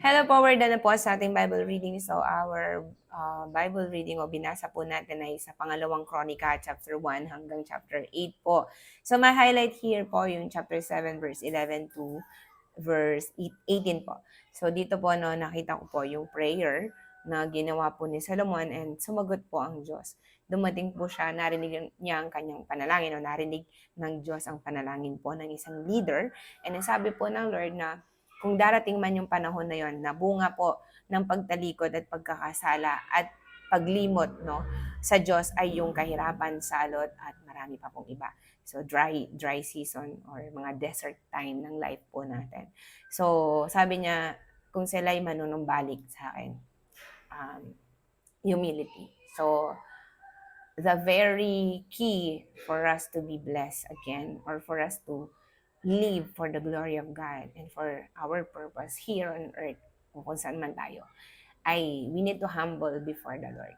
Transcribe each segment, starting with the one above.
Hello po, we're done na po sa ating Bible reading. So our Bible reading o binasa po natin ay sa pangalawang Kronika, chapter 1 hanggang chapter 8 po. So my highlight here po yung chapter 7 verse 11 to verse 18 po. So dito po nakita ko po yung prayer na ginawa po ni Solomon and sumagot po ang Diyos. Dumating po siya, narinig niya ang kanyang panalangin o narinig ng Diyos ang panalangin po ng isang leader. And sabi po ng Lord na kung darating man yung panahon na yon na bunga po ng pagtalikod at pagkakasala at paglimot sa Diyos ay yung kahirapan, salot at marami pa pong iba. So dry season or mga desert time ng life po natin. So sabi niya, kung sila'y manunumbalik sa akin, humility. So the very key for us to be blessed again or for us to live for the glory of God and for our purpose here on earth o kung saan man tayo, ay we need to humble before the Lord.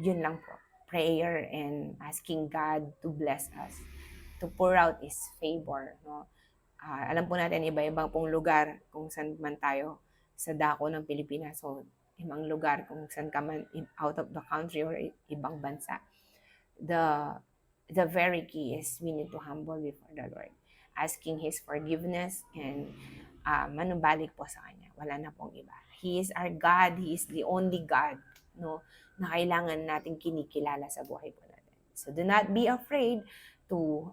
Yun lang po. Prayer and asking God to bless us, to pour out His favor. Alam po natin, iba-ibang pong lugar kung saan man tayo sa dako ng Pilipinas. So, ibang lugar kung saan ka man out of the country or ibang bansa. The very key is we need to humble before the Lord, asking His forgiveness and manumbalik po sa Kanya. Wala na pong iba. He is our God. He is the only God na kailangan natin kinikilala sa buhay po natin. So do not be afraid to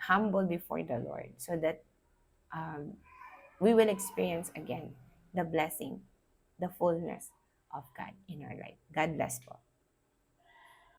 humble before the Lord so that we will experience again the blessing, the fullness of God in our life. God bless po.